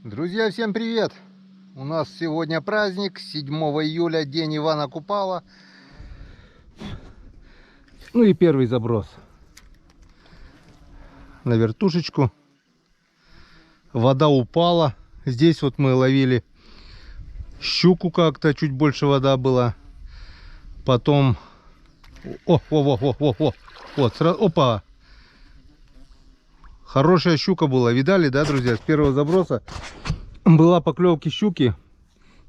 Друзья, всем привет! У нас сегодня праздник, 7 июля, день Ивана Купала. Ну и первый заброс на вертушечку. Вода упала. Здесь вот мы ловили щуку как-то, чуть больше вода была. Потом... Вот, сразу... Опа! Хорошая щука была. Видали, да, друзья? С первого заброса была поклевки щуки.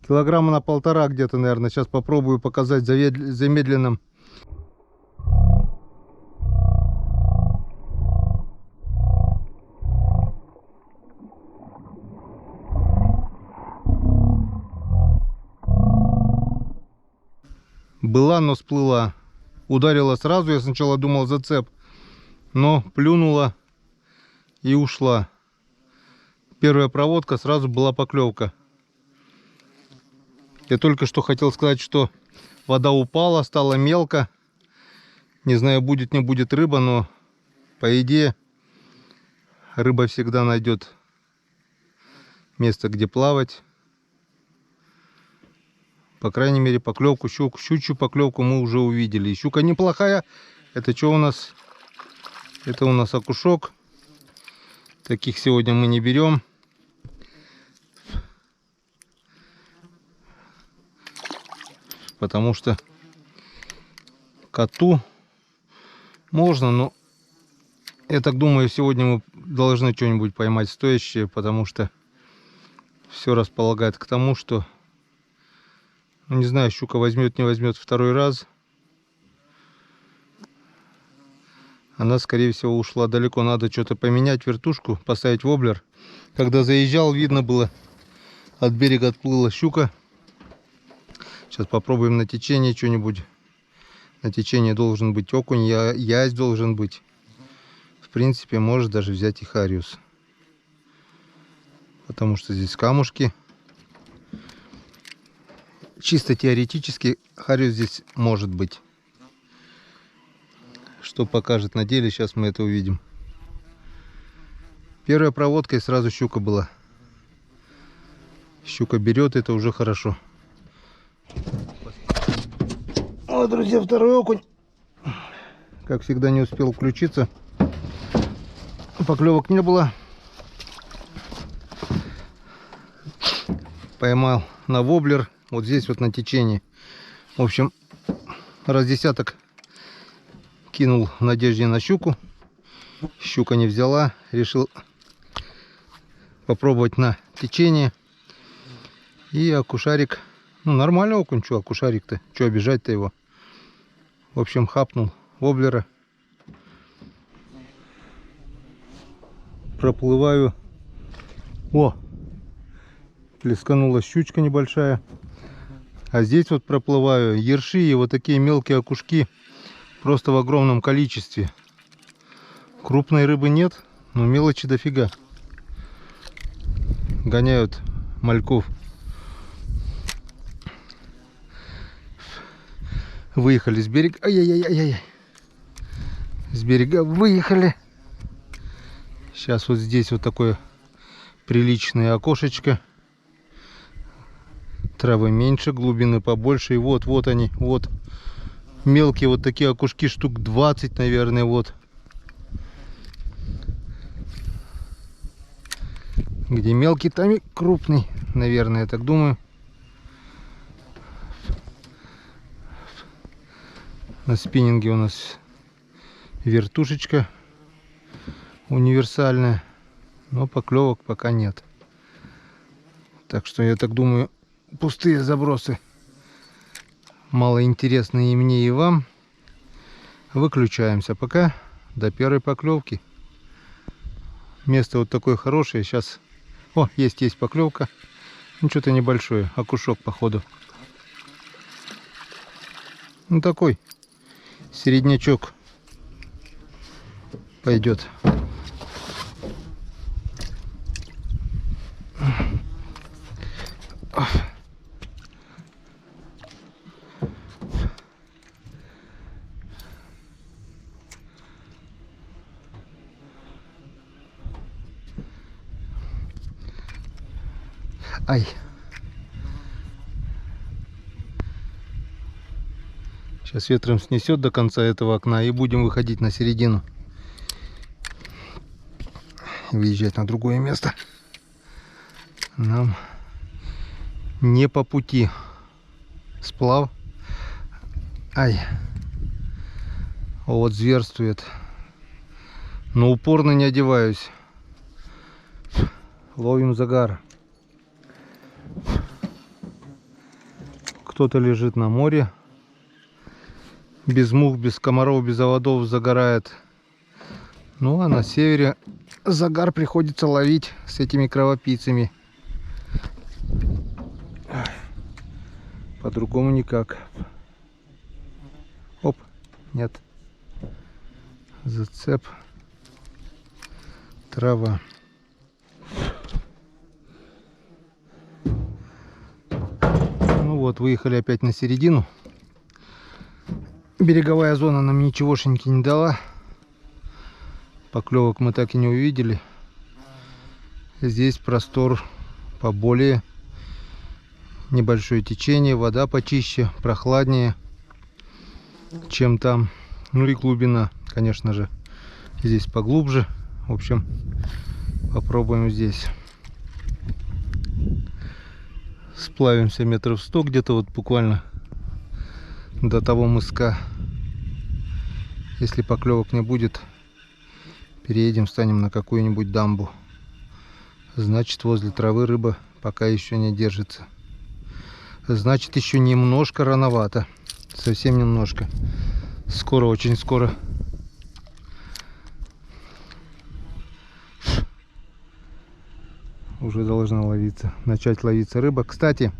Килограмма на 1,5 где-то, наверное. Сейчас попробую показать замедленным. Была, но сплыла. Ударила сразу. Я сначала думал зацеп. Но плюнула и ушла. Первая проводка, сразу была поклевка. Я только что хотел сказать, что вода упала, стало мелко. Не знаю, будет не будет рыба, но по идее рыба всегда найдет место, где плавать. По крайней мере, поклевку, щучью поклевку мы уже увидели. И щука неплохая. Это что у нас? Это у нас окушок. Таких сегодня мы не берем. Потому что коту можно, но я так думаю, сегодня мы должны что-нибудь поймать стоящее, потому что все располагает к тому, что, ну, не знаю, щука возьмет, не возьмет второй раз. Она, скорее всего, ушла далеко. Надо что-то поменять, вертушку, поставить воблер. Когда заезжал, видно было, от берега отплыла щука. Сейчас попробуем на течение что-нибудь. На течение должен быть окунь, язь должен быть. В принципе, может даже взять и хариус. Потому что здесь камушки. Чисто теоретически хариус здесь может быть. Что покажет на деле, сейчас мы это увидим. Первая проводка и сразу щука была. Щука берет, это уже хорошо. О, друзья, второй окунь. Как всегда, не успел включиться. Поклевок не было. Поймал на воблер. Вот здесь вот на течении. В общем, раз десяток кинул в надежде на щуку. Щука не взяла. Решил попробовать на течение. И окушарик. Ну, нормальный окунь. Что окушарик-то? Что обижать-то его? В общем, хапнул воблера. Проплываю. О! Плесканула щучка небольшая. А здесь вот проплываю ерши и вот такие мелкие окушки. Просто в огромном количестве. Крупной рыбы нет, но мелочи дофига. Гоняют мальков. Выехали с берега. Ай-яй-яй-яй-яй. С берега выехали. Сейчас вот здесь вот такое приличное окошечко. Травы меньше, глубины побольше. И вот они. Вот мелкие вот такие окушки, штук 20, наверное, вот. Где мелкий, там и крупный, наверное, я так думаю. На спиннинге у нас вертушечка универсальная, но поклевок пока нет. Так что я так думаю, пустые забросы малоинтересные и мне, и вам. Выключаемся пока до первой поклевки. Место вот такое хорошее. Сейчас... О, есть поклевка. Ну, что-то небольшое. Окушок, походу. Ну, такой середнячок пойдет. Ай. Сейчас ветром снесет до конца этого окна и будем выходить на середину. Выезжать на другое место. Нам не по пути. Сплав. Ай. Вот зверствует. Но упорно не одеваюсь. Ловим загар. Кто-то лежит на море. Без мух, без комаров, без оводов загорает. Ну а на севере загар приходится ловить с этими кровопийцами. По-другому никак. Оп, нет. Зацеп. Трава. Ну вот, выехали опять на середину. Береговая зона нам ничегошеньки не дала. Поклевок мы так и не увидели. Здесь простор поболее. Небольшое течение, вода почище, прохладнее, чем там. Ну и глубина, конечно же, здесь поглубже. В общем, попробуем здесь. Сплавимся метров 100 где-то вот буквально до того мыска. Если поклевок не будет, переедем, встанем на какую-нибудь дамбу. Значит, возле травы рыба пока еще не держится. Значит, еще немножко рановато. Совсем немножко. Скоро, очень скоро. Уже должна ловиться. Начать ловиться рыба. Кстати,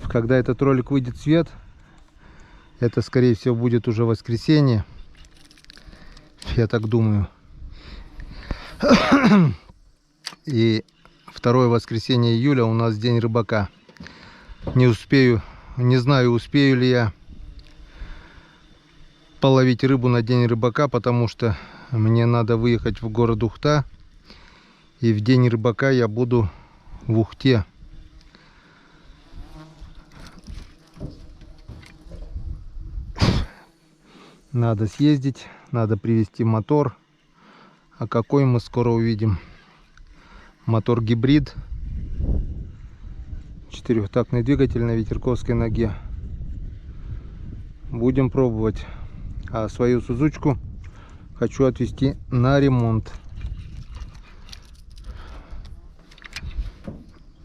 когда этот ролик выйдет в свет, это, скорее всего, будет уже воскресенье. Я так думаю. И второе воскресенье июля у нас день рыбака. Не успею, не знаю, успею ли я половить рыбу на день рыбака, потому что мне надо выехать в город Ухта. И в день рыбака я буду в Ухте. Надо съездить, надо привезти мотор. А какой мы скоро увидим. Мотор гибрид. 4-тактный двигатель на ветерковской ноге. Будем пробовать. А свою сузучку хочу отвезти на ремонт.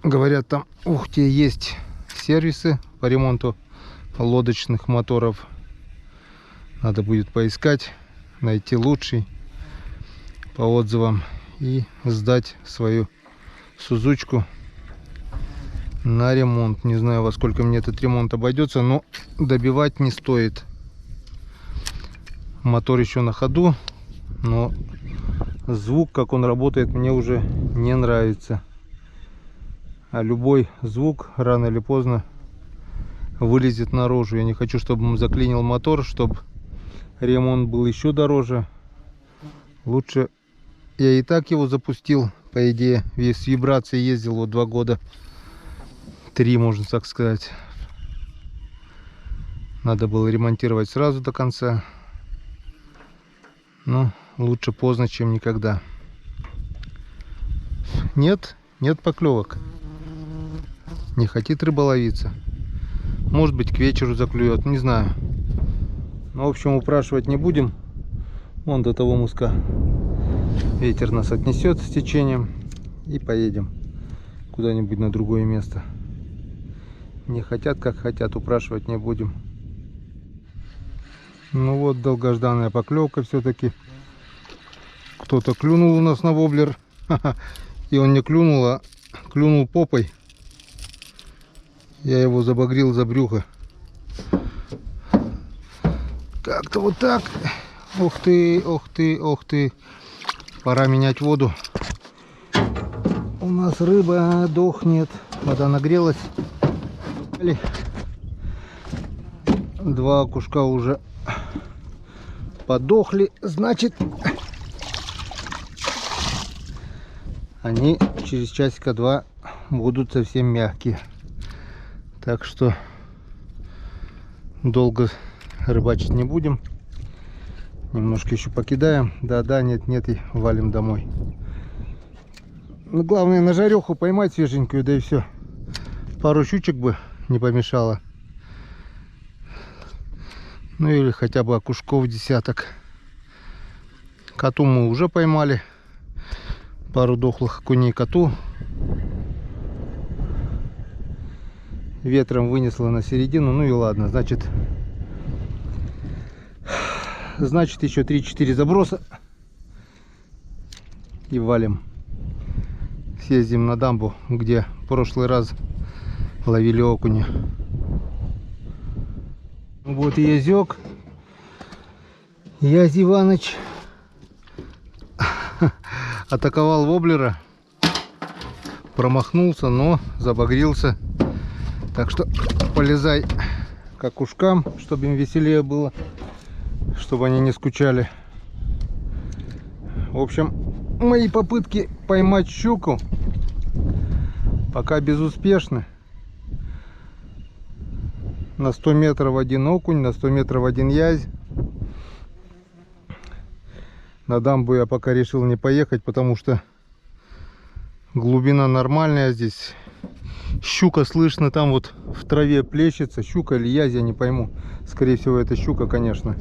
Говорят, там в Ухте есть сервисы по ремонту лодочных моторов. Надо будет поискать, найти лучший по отзывам и сдать свою сузучку на ремонт. Не знаю, во сколько мне этот ремонт обойдется, но добивать не стоит. Мотор еще на ходу, но звук, как он работает, мне уже не нравится. А любой звук рано или поздно вылезет наружу. Я не хочу, чтобы он заклинил мотор, чтобы ремонт был еще дороже. Лучше я и так его запустил, по идее, с вибрацией ездил вот 2 года. 3, можно так сказать. Надо было ремонтировать сразу до конца. Но лучше поздно, чем никогда. Нет поклевок. Не хотит рыба ловиться. Может быть, к вечеру заклюет, не знаю. Ну, в общем, упрашивать не будем. Вон до того мыска ветер нас отнесет с течением. И поедем куда-нибудь на другое место. Не хотят, как хотят, упрашивать не будем. Ну вот, долгожданная поклевка все-таки. Кто-то клюнул у нас на воблер. И он не клюнул, а клюнул попой. Я его забагрил за брюхо. Как-то вот так. Ух ты, ух ты, ух ты. Пора менять воду. У нас рыба дохнет. Вода нагрелась. 2 окушка уже подохли. Значит, они через часика 2 будут совсем мягкие. Так что долго рыбачить не будем. Немножко еще покидаем. Да, нет, и валим домой. Ну, главное на жареху поймать свеженькую, да и все. Пару щучек бы не помешало. Ну или хотя бы окушков десяток. Коту мы уже поймали. Пару дохлых окуней коту. Ветром вынесло на середину. Ну и ладно, значит еще 3-4 заброса. И валим. Съездим на дамбу, где в прошлый раз ловили окуня. Вот и язёк. Язь Иваныч атаковал воблера. Промахнулся, но забагрился. Так что полезай к окушкам, чтобы им веселее было, чтобы они не скучали. В общем, мои попытки поймать щуку пока безуспешны. На 100 метров один окунь, на 100 метров один язь. На дамбу я пока решил не поехать, потому что глубина нормальная здесь. Щука слышно, там вот в траве плещется. Щука или язь, я не пойму. Скорее всего, это щука, конечно.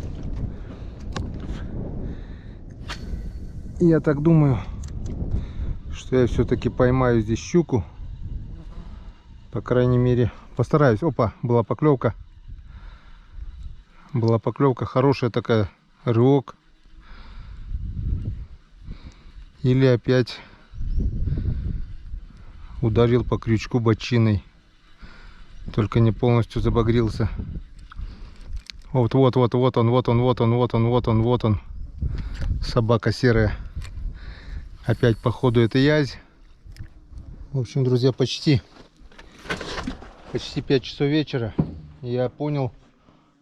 И я так думаю, что я все-таки поймаю здесь щуку. По крайней мере, постараюсь. Опа, была поклевка. Была поклевка, хорошая такая, рывок. Или опять ударил по крючку бочиной. Только не полностью забагрился. Вот он. Собака серая. Опять походу это язь. В общем, друзья, почти 5 часов вечера. Я понял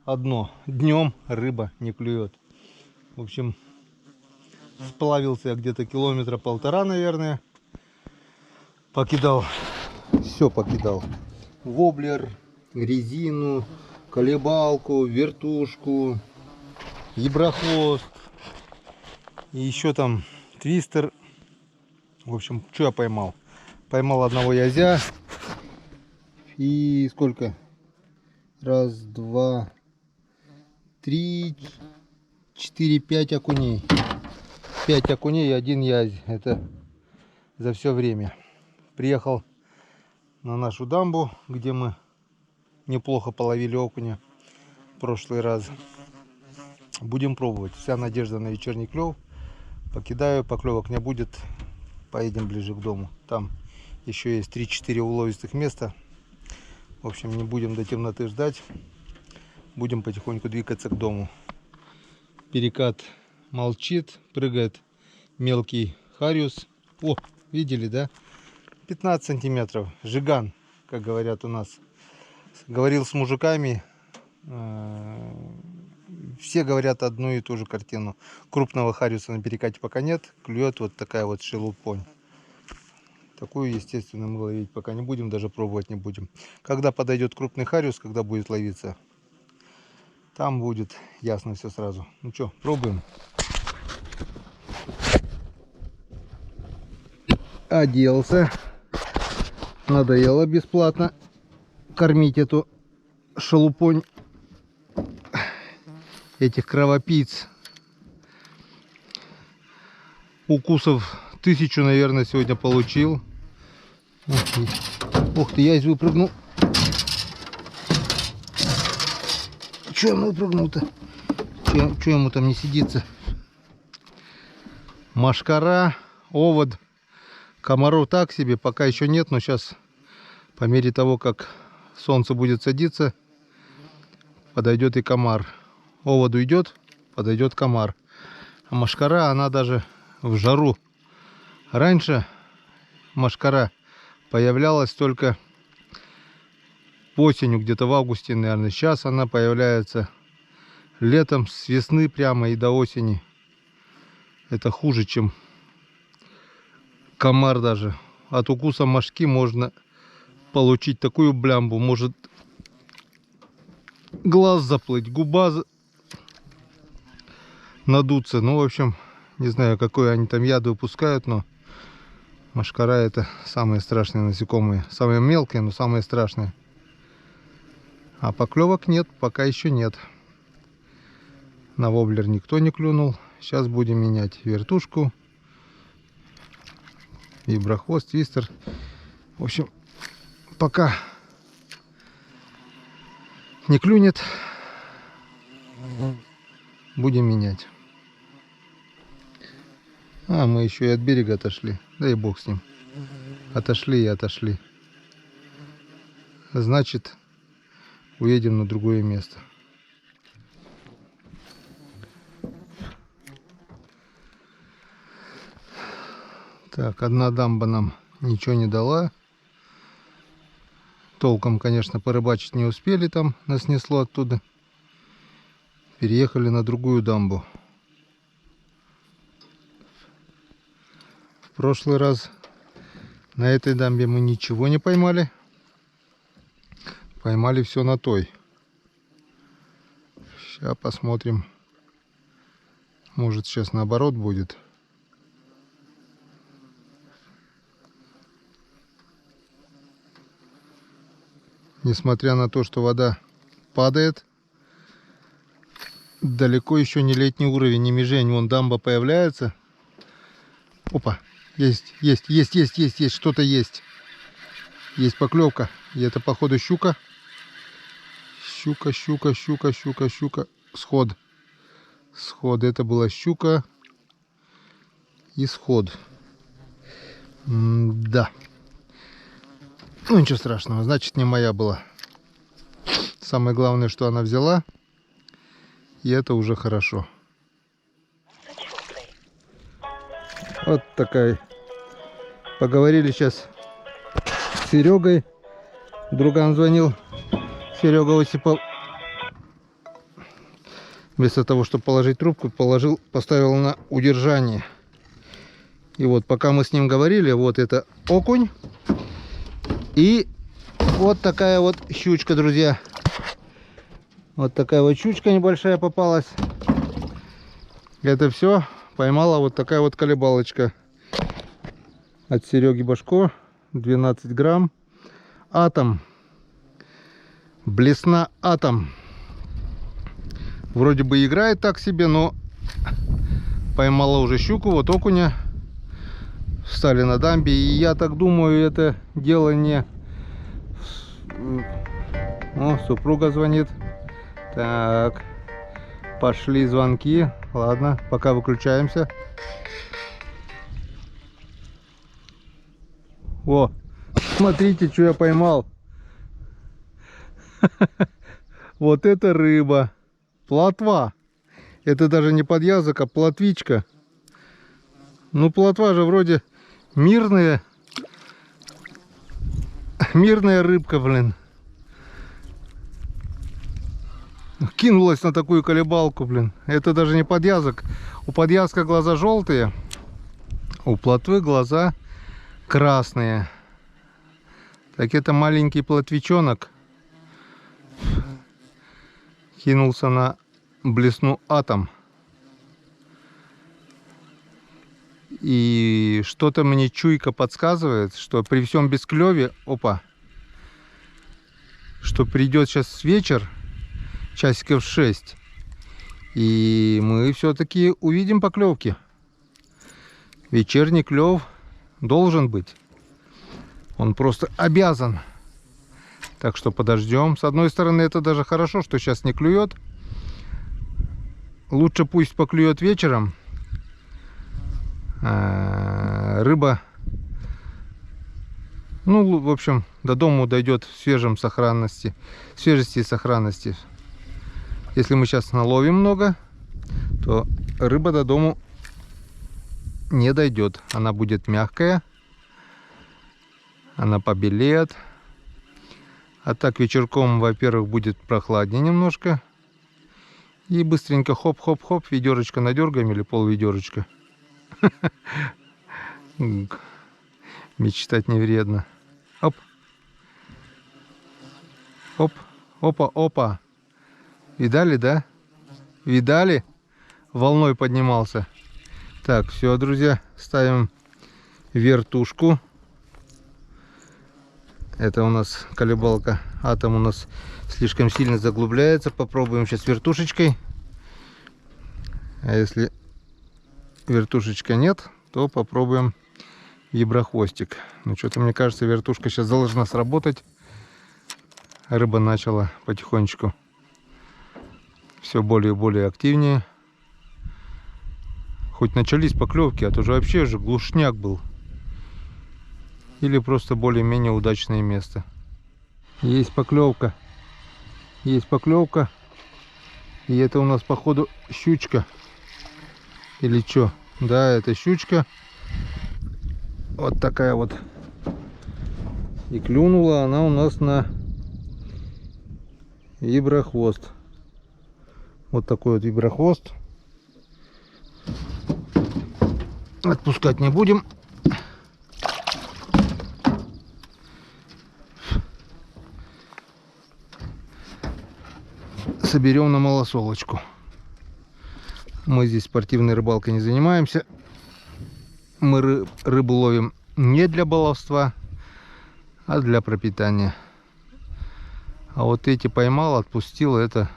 одно: днем рыба не клюет. В общем, сплавился я где-то километра 1,5, наверное. Покидал. Все покидал. Воблер, резину, колебалку, вертушку, еброхвост. И еще там твистер. В общем, что я поймал? Поймал одного язя. И сколько? Раз, два, три, 4, 5 окуней. 5 окуней и 1 язь. Это за все время. Приехал на нашу дамбу, где мы неплохо половили окуня в прошлый раз. Будем пробовать. Вся надежда на вечерний клев. Покидаю, поклевок не будет. Поедем ближе к дому. Там еще есть 3-4 уловистых места. В общем, не будем до темноты ждать. Будем потихоньку двигаться к дому. Перекат молчит, прыгает мелкий хариус. О, видели, да? 15 сантиметров. Жиган, как говорят у нас. Говорил с мужиками. Все говорят одну и ту же картину. Крупного хариуса на перекате пока нет. Клюет вот такая вот шелупонь. Такую, естественно, мы ловить пока не будем, даже пробовать не будем. Когда подойдет крупный хариус, когда будет ловиться, там будет ясно все сразу. Ну что, пробуем. Оделся. Надоело бесплатно кормить эту шелупонь этих кровопийц. Укусов 1000, наверное, сегодня получил. Ух ты, язь выпрыгнул. Че он выпрыгнул-то? Че ему там не сидится? Мошкара, овод. Комаров так себе, пока еще нет, но сейчас по мере того, как солнце будет садиться, подойдет и комар. Овод уйдет, подойдет комар. А мошкара, она даже в жару. Раньше мошкара появлялась только осенью, где-то в августе, наверное. Сейчас она появляется летом, с весны прямо и до осени. Это хуже, чем комар даже. от укуса мошки можно получить такую блямбу. Может глаз заплыть, губа надуться. Ну, в общем, не знаю, какой они там яд выпускают, но мошкара это самые страшные насекомые. Самые мелкие, но самые страшные. А поклевок нет, пока еще нет. На воблер никто не клюнул. Сейчас будем менять вертушку, виброхвост, твистер. В общем, пока не клюнет, будем менять. А, мы еще и от берега отошли. Да и бог с ним. Отошли и отошли. Значит, уедем на другое место. Так, одна дамба нам ничего не дала. Толком, конечно, порыбачить не успели, там нас снесло оттуда. Переехали на другую дамбу. В прошлый раз на этой дамбе мы ничего не поймали. Поймали все на той. Сейчас посмотрим. Может, сейчас наоборот будет. Несмотря на то, что вода падает, далеко еще не летний уровень, не мижень. Вон дамба появляется. Опа, есть, что-то есть. Есть поклевка. И это, походу, щука. Щука. Сход. Это была щука. И сход. Да. Ну, ничего страшного, значит, не моя была. Самое главное, что она взяла. И это уже хорошо. Вот такая. Поговорили сейчас с Серегой. Друган звонил. Серега Осипов. Вместо того, чтобы положить трубку, поставил на удержание. И вот пока мы с ним говорили, вот это окунь. И вот такая вот щучка, друзья. Вот такая вот щучка небольшая попалась. Это все поймала вот такая вот колебалочка. От Сереги Башко. 12 грамм. Атом. Блесна Атом. Вроде бы играет так себе, но поймала уже щуку, вот окуня. Встали на дамбе, и я так думаю, это дело не... О, супруга звонит. Так, пошли звонки. Ладно, пока выключаемся. О, смотрите, что я поймал. Вот это рыба. Плотва. Это даже не подъязок, а плотвичка. Ну, плотва же вроде мирная рыбка, блин. Кинулась на такую колебалку, блин. Это даже не подъязок. У подъязка глаза желтые. У плотвы глаза красные. Так это маленький плотвичонок кинулся на блесну Атом. И что-то мне чуйка подсказывает, что при всем бесклеве, опа, что придет сейчас вечер, часиков 6, и мы все-таки увидим поклевки. Вечерний клев должен быть. Он просто обязан. Так что подождем. С одной стороны, это даже хорошо, что сейчас не клюет. Лучше пусть поклюет вечером. Рыба, ну, в общем, до дому дойдет в свежести и сохранности. Если мы сейчас наловим много, то рыба до дому не дойдет. Она будет мягкая, она побелеет. А так вечерком, во-первых, будет прохладнее немножко. И быстренько хоп-хоп-хоп, ведерочко надергаем или пол ведерочка. Мечтать не вредно. Оп. Оп. Опа, опа. Видали, да? Видали? Волной поднимался. Так, все, друзья, ставим вертушку. Это у нас колебалка. Атом у нас слишком сильно заглубляется. Попробуем сейчас вертушечкой. А если вертушечка нет, то попробуем виброхвостик. Ну, что-то мне кажется, вертушка сейчас должна сработать. Рыба начала потихонечку все более и более активнее. Хоть начались поклевки, а то же вообще же глушняк был. Или просто более-менее удачное место. Есть поклевка. Есть поклевка. И это у нас походу щучка. Или что? Да, это щучка. Вот такая вот. И клюнула она у нас на виброхвост. Вот такой вот виброхвост. Отпускать не будем. Соберем на малосолочку. Мы здесь спортивной рыбалкой не занимаемся. Мы рыбу ловим не для баловства, а для пропитания. А вот эти поймал, отпустил, это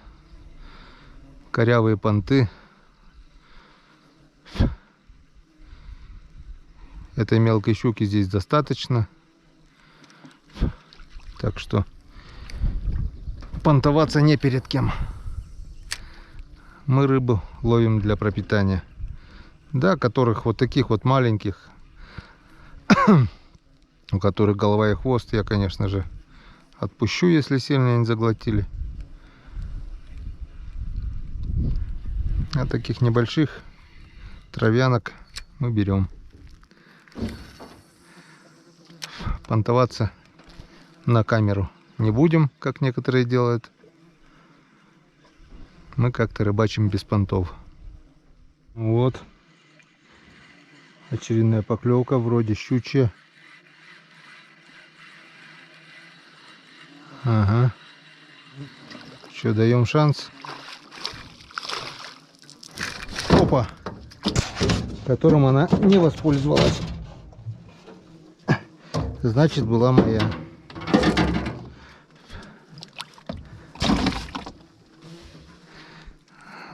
корявые понты. Этой мелкой щуки здесь достаточно. Так что понтоваться не перед кем. Мы рыбу ловим для пропитания. Да, которых вот таких вот маленьких, у которых голова и хвост, я, конечно же, отпущу, если сильно не заглотили. А таких небольших травянок мы берем. Понтоваться на камеру не будем, как некоторые делают. Мы как-то рыбачим без понтов. Вот. Очередная поклевка, вроде щучья. Ага. Что, даем шанс? Опа! Которым она не воспользовалась. Значит, была моя.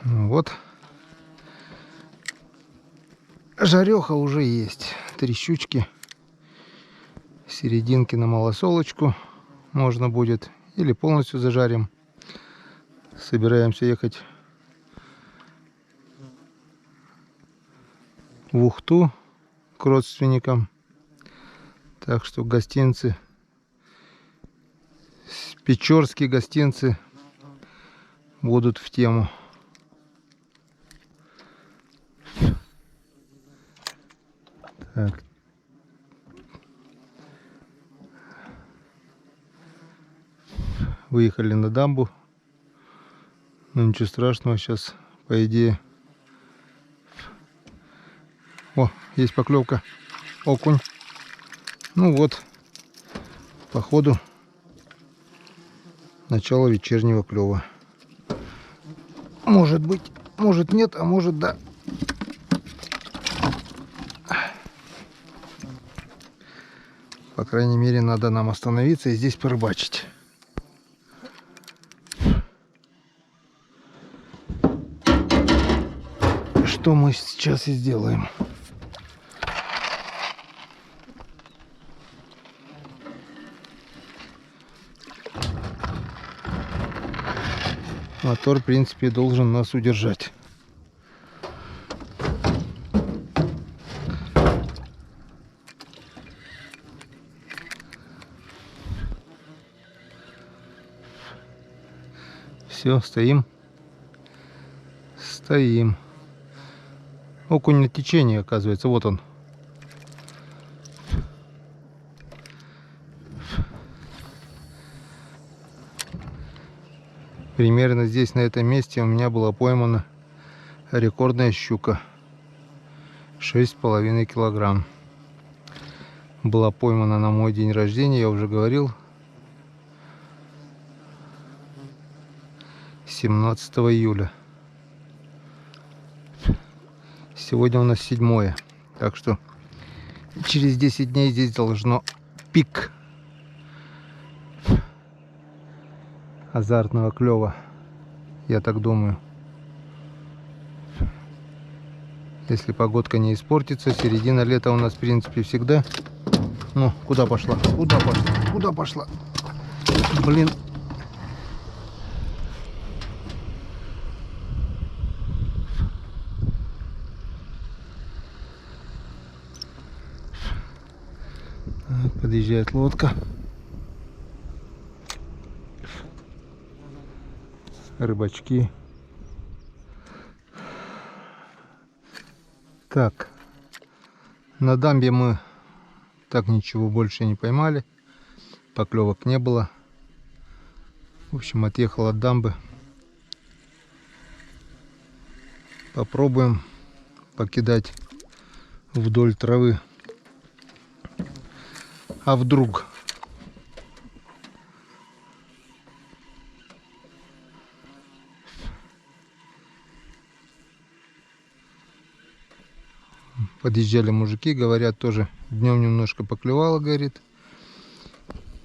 Вот. Жареха уже есть. 3 щучки. Серединки на малосолочку можно будет. Или полностью зажарим. Собираемся ехать в Ухту к родственникам. Так что гостинцы, печорские гостинцы будут в тему. Так. Выехали на дамбу. Но ничего страшного, сейчас, по идее. О, есть поклевка. Окунь. Ну вот, походу, начало вечернего клёва. Может быть, может нет, а может да. По крайней мере, надо нам остановиться и здесь порыбачить. Что мы сейчас и сделаем. Мотор, в принципе, должен нас удержать. Все, стоим. Стоим. Окунь на течение, оказывается, вот он. Примерно здесь, на этом месте, у меня была поймана рекордная щука. 6,5 килограмм. была поймана на мой день рождения, я уже говорил. 17 июля. Сегодня у нас 7. Так что через 10 дней здесь должно пик азартного клёва. Я так думаю. Если погодка не испортится, середина лета у нас в принципе всегда. Ну, куда пошла? Куда пошла? Куда пошла? Блин. Подъезжает лодка. Рыбачки. Так. На дамбе мы так ничего больше не поймали. Поклевок не было. В общем, отъехал от дамбы. Попробуем покидать вдоль травы. А вдруг? Подъезжали мужики, говорят, тоже днем немножко поклевало, говорит.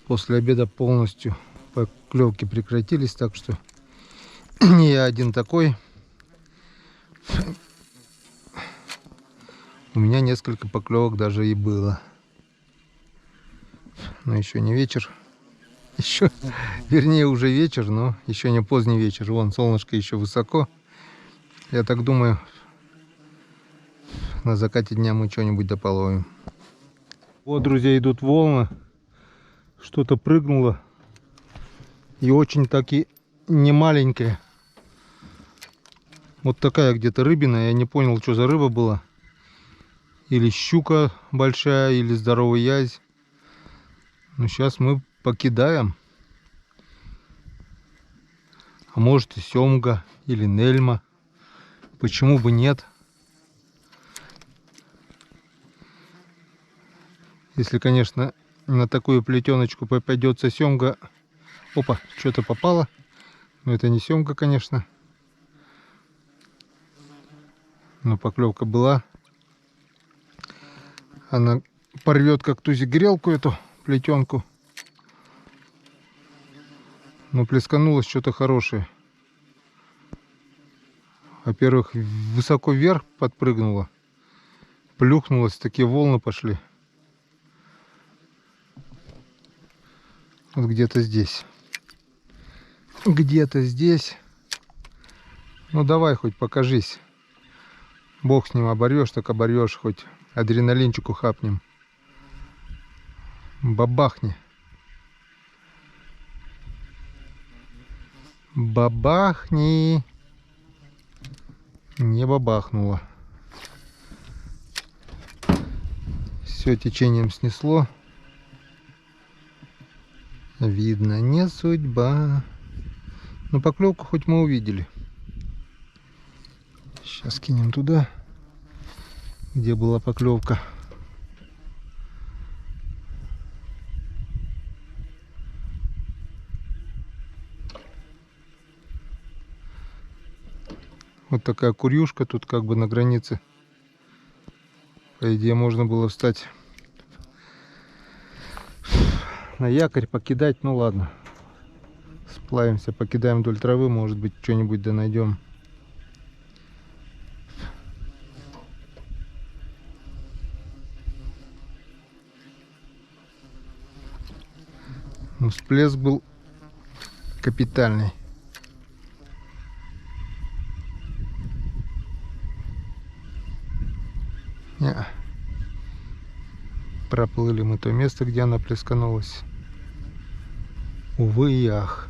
После обеда полностью поклевки прекратились, так что не я один такой. У меня несколько поклевок даже и было. Но еще не вечер. Еще, вернее, уже вечер, но еще не поздний вечер. Вон солнышко еще высоко. Я так думаю, на закате дня мы что-нибудь дополовим. Вот, друзья, идут волны. Что-то прыгнуло. И очень таки не маленькая. Вот такая где-то рыбина. Я не понял, что за рыба была. Или щука большая, или здоровый язь. Но сейчас мы покидаем. А может и семга, или нельма. Почему бы нет? Если, конечно, на такую плетеночку попадется семга. Опа, что-то попало. Но это не семга, конечно. Но поклевка была. Она порвет как тузик грелку эту плетенку. Но плесканулось что-то хорошее. Во-первых, высоко вверх подпрыгнула. Плюхнулась, такие волны пошли. Вот где-то здесь. Где-то здесь. Ну давай хоть покажись. Бог с ним, оборвешь, так оборвешь. Хоть адреналинчику хапнем. Бабахни. Бабахни. Не бабахнуло. Все течением снесло. Видно, не судьба. Но поклевку хоть мы увидели. Сейчас кинем туда, где была поклевка. Вот такая курюшка тут как бы на границе. По идее можно было встать на якорь, покидать. Ну ладно. Сплавимся, покидаем вдоль травы. Может быть что-нибудь да найдем. Ну, всплеск был капитальный. Проплыли мы то место, где она плесканулась. Увы и ах.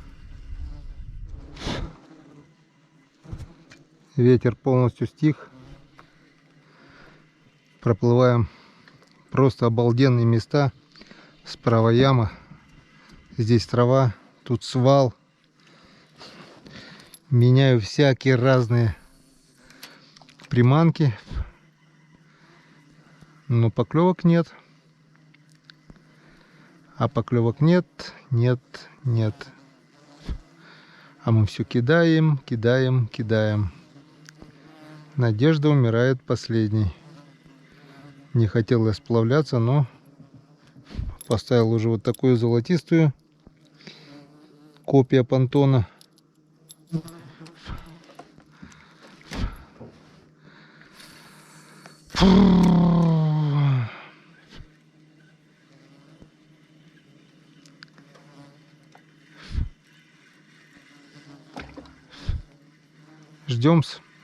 Ветер полностью стих. Проплываем просто обалденные места. Справа яма. Здесь трава. Тут свал. Меняю всякие разные приманки. Но поклевок нет. А поклевок нет, нет, нет. А мы все кидаем, кидаем, кидаем. Надежда умирает последней. Не хотел я сплавляться, но поставил уже вот такую золотистую. Копия понтона.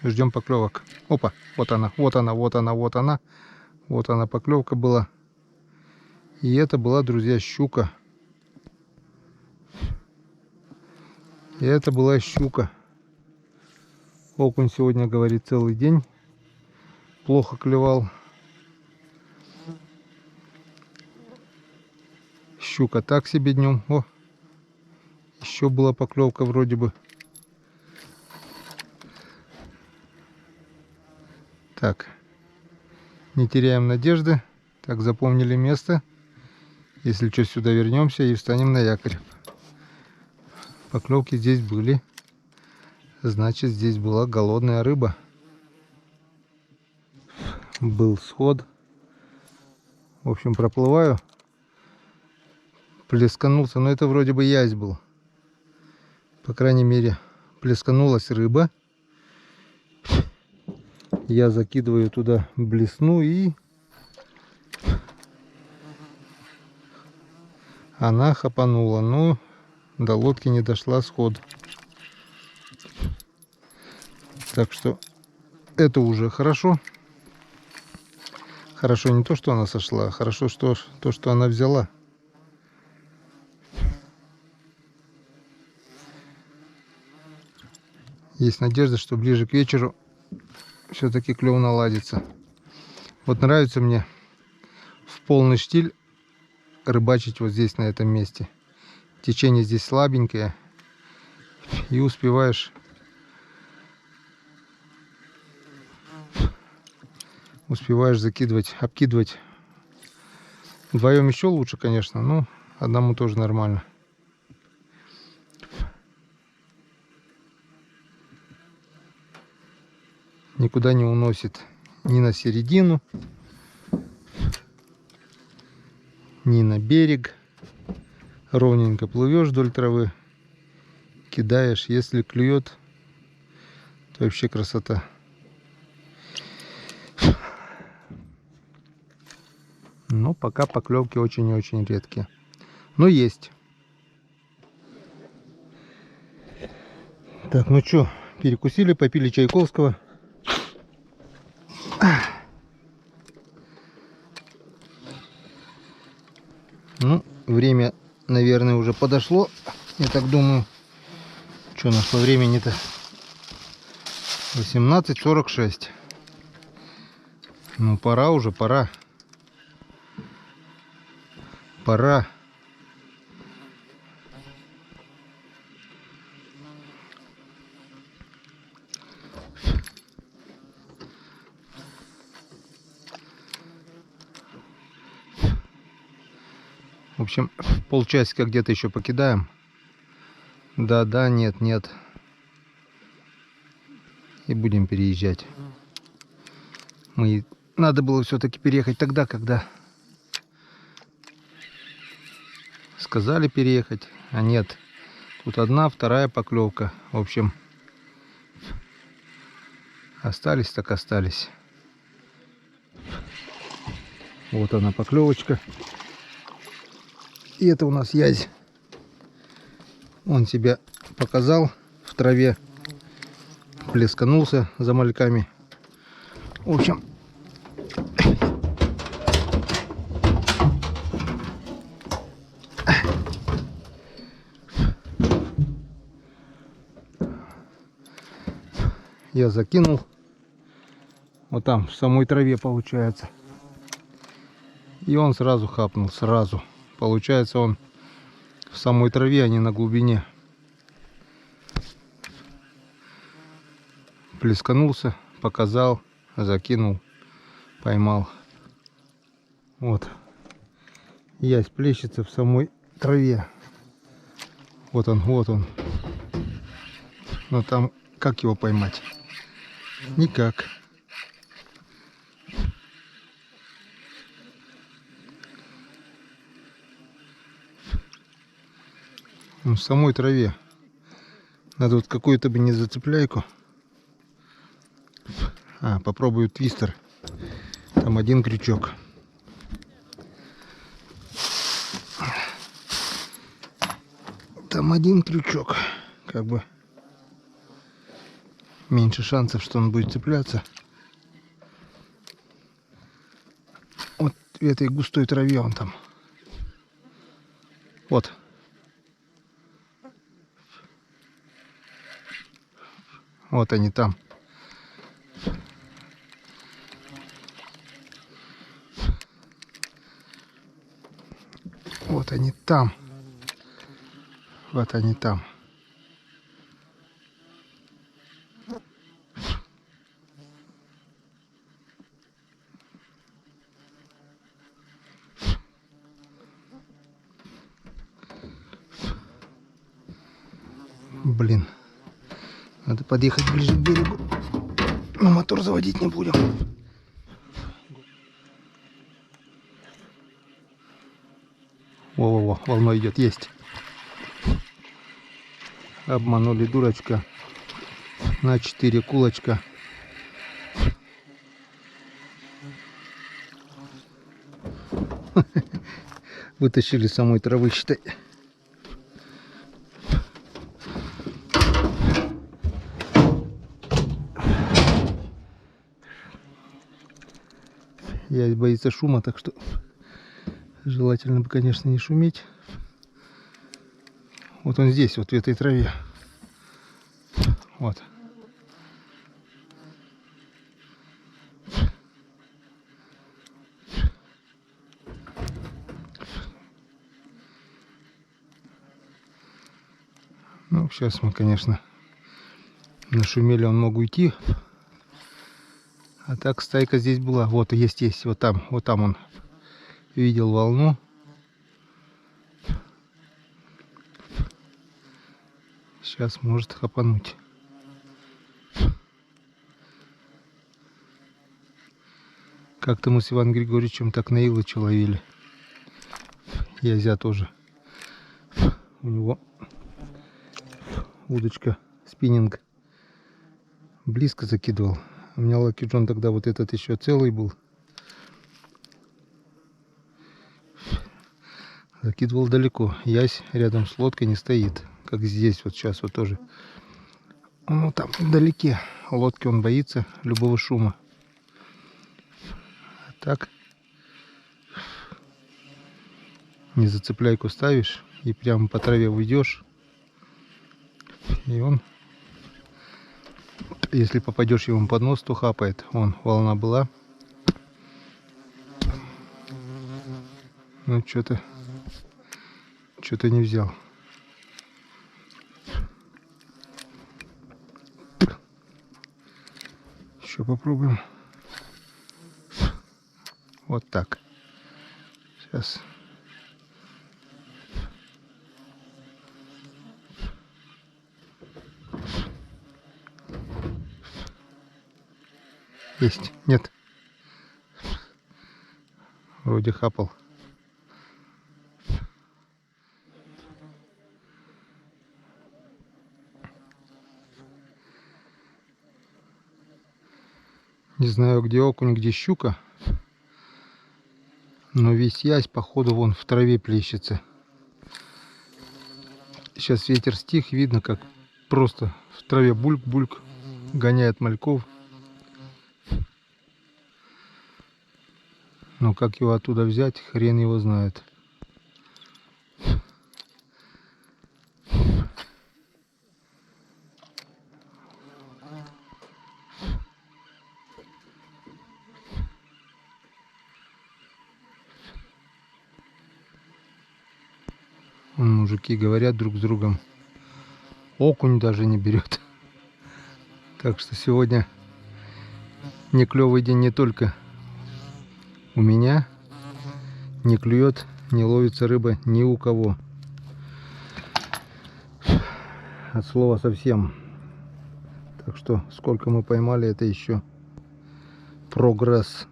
Ждем поклевок. Опа, вот она, вот она, вот она, вот она. Вот она, поклевка была. И это была, друзья, щука. И это была щука. Окунь сегодня, говорит, целый день плохо клевал. Щука так себе днем. О, еще была поклевка вроде бы. Так, не теряем надежды. Так, запомнили место. Если что, сюда вернемся и встанем на якорь. Поклевки здесь были. Значит, здесь была голодная рыба. Был сход. В общем, проплываю. Плесканулся. Но это вроде бы язь был. По крайней мере, плесканулась рыба. Я закидываю туда блесну, и она хапанула. Но до лодки не дошла сход. Так что это уже хорошо. Хорошо не то, что она сошла, а хорошо то, что она взяла. Есть надежда, что ближе к вечеру все-таки клев наладится. Вот нравится мне в полный штиль рыбачить вот здесь, на этом месте. Течение здесь слабенькое. И успеваешь закидывать, обкидывать. Вдвоем еще лучше, конечно, но одному тоже нормально. Никуда не уносит ни на середину, ни на берег. Ровненько плывешь вдоль травы, кидаешь. Если клюет, то вообще красота. Но пока поклевки очень и очень редкие. Но есть. Так, ну что, перекусили, попили Чайковского. Ну, время, наверное, уже подошло. Я так думаю. Что у нас по времени-то? 18:46. Ну, пора уже, пора. Пора. В общем, полчасика где-то еще покидаем. Да, нет. И будем переезжать. Надо было все-таки переехать тогда, когда сказали переехать. А нет. Тут одна, вторая поклевка. В общем, остались так остались. Вот она, поклевочка. И это у нас язь. Он себя показал в траве. Плесканулся за мальками. В общем, я закинул. Вот там, в самой траве получается. И он сразу хапнул, сразу. Получается, он в самой траве, а не на глубине. Плесканулся, показал, закинул, поймал. Вот. Ясь плещется в самой траве. Вот он, вот он. Но там как его поймать? Никак. Он в самой траве. Надо вот какую-то бы не зацепляйку. Попробую твистер. Там один крючок. Там один крючок. Как бы меньше шансов, что он будет цепляться. Вот в этой густой траве он там. Вот. Вот они там. Вот они там. Вот они там. Блин. Надо подъехать ближе к берегу. Но мотор заводить не будем. Во-во-во, волна идет, есть. Обманули дурачка. На 4 кулачка. Вытащили самой травы, считай. Я боится шума, так что желательно бы, конечно, не шуметь. Вот он здесь, вот в этой траве. Вот. Ну, сейчас мы, конечно, нашумели, он мог уйти. А так стайка здесь была. Вот, есть, вот там он видел волну. Сейчас может хапануть. Как-то мы с Иваном Григорьевичем так на Илыча ловили. Язя тоже. У него удочка, спиннинг. Близко закидывал. У меня Лаки Джон тогда вот этот еще целый был. Закидывал далеко. Ясь рядом с лодкой не стоит. Как здесь вот сейчас вот тоже. Ну там вдалеке. Лодки он боится любого шума. А так не зацепляйку ставишь и прямо по траве уйдешь. И он, если попадешь ему под нос, то хапает. Вон волна была. Ну что-то не взял. Еще попробуем. Вот так. Сейчас. Есть. Нет. Вроде хапал. Не знаю, где окунь, где щука. Но весь ясь, походу, вон в траве плещется. Сейчас ветер стих, видно, как просто в траве бульк-бульк гоняет мальков. Но как его оттуда взять, хрен его знает. Мужики говорят друг с другом. Окунь даже не берет. Так что сегодня не клевый день не только у меня. Не клюет не ловится рыба ни у кого. От слова совсем. Так что сколько мы поймали, это еще прогресс.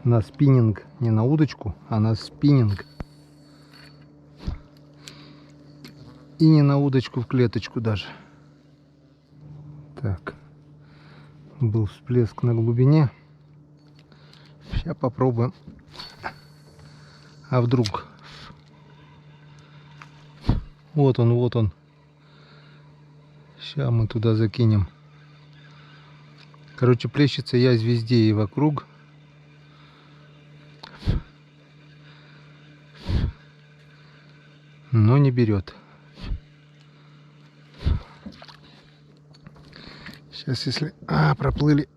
На спиннинг, не на удочку, а на спиннинг. И не на удочку в клеточку даже. Так. Был всплеск на глубине. Сейчас попробуем. А вдруг? Вот он, вот он. Сейчас мы туда закинем. Короче, плещется язь везде и вокруг. Но не берет. Сейчас, если... проплыли.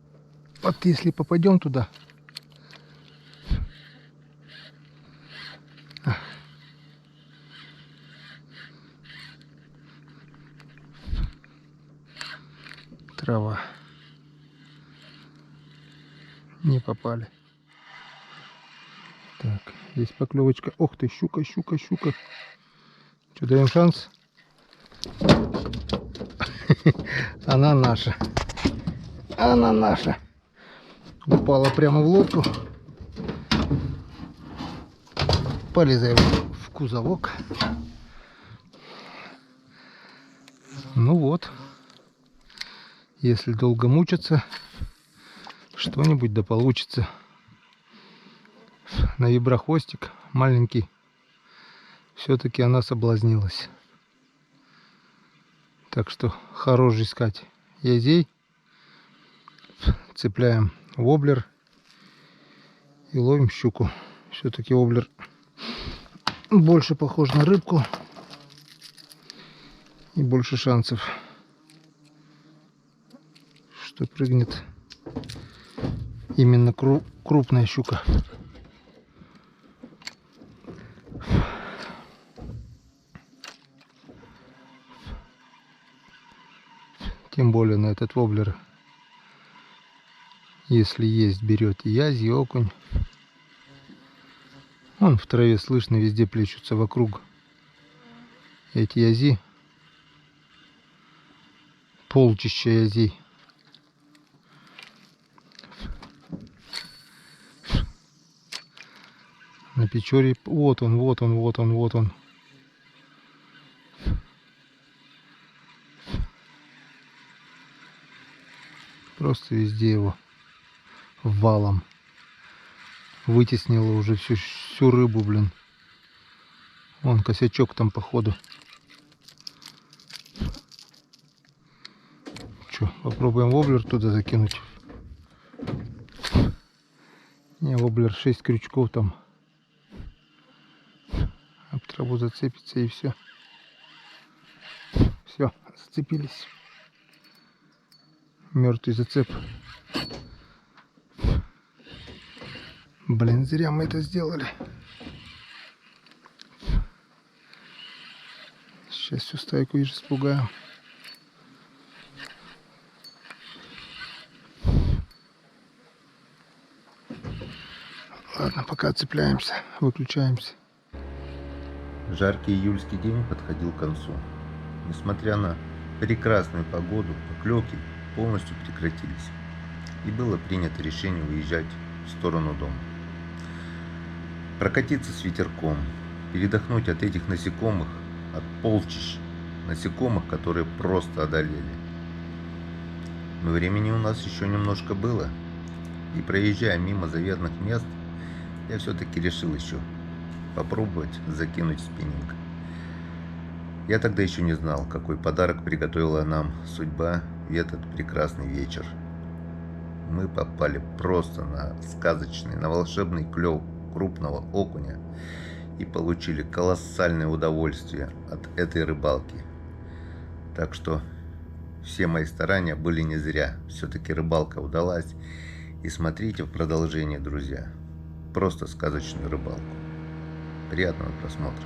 Вот если попадем туда. Трава. Не попали. Так, есть поклевочка. Ох ты, щука, щука, щука. Что, даем шанс? Она наша. Она наша. Упала прямо в лодку. Полезаем в кузовок. Ну вот. Если долго мучиться, что-нибудь да получится. На виброхвостик маленький. Все-таки она соблазнилась. Так что хорош искать язей. Цепляем воблер и ловим щуку. Все-таки воблер больше похож на рыбку и больше шансов, что прыгнет именно крупная щука. Тем более на этот воблер, если есть, берет и язь, и окунь. Вон в траве слышно, везде плещутся вокруг эти язи. Полчища язей. На Печоре. Вот он, вот он, вот он, вот он. Просто везде его валом. Вытеснило уже всю рыбу, блин. Вон косячок там походу. Че, попробуем воблер туда закинуть. Не, воблер 6 крючков там. Об траву зацепится и все. Все, зацепились. Мертвый зацеп. Блин, зря мы это сделали. Сейчас всю стайку вижу, испугаем. Ладно, пока цепляемся, выключаемся. Жаркий июльский день подходил к концу. Несмотря на прекрасную погоду, поклевки полностью прекратились. И было принято решение уезжать в сторону дома. Прокатиться с ветерком, передохнуть от этих насекомых, от полчищ насекомых, которые просто одолели. Но времени у нас еще немножко было. И проезжая мимо заветных мест, я все-таки решил еще попробовать закинуть спиннинг. Я тогда еще не знал, какой подарок приготовила нам судьба в этот прекрасный вечер. Мы попали просто на сказочный, на волшебный клев крупного окуня и получили колоссальное удовольствие от этой рыбалки. Так что все мои старания были не зря. Все-таки рыбалка удалась. И смотрите в продолжение, друзья. Просто сказочную рыбалку. Приятного просмотра.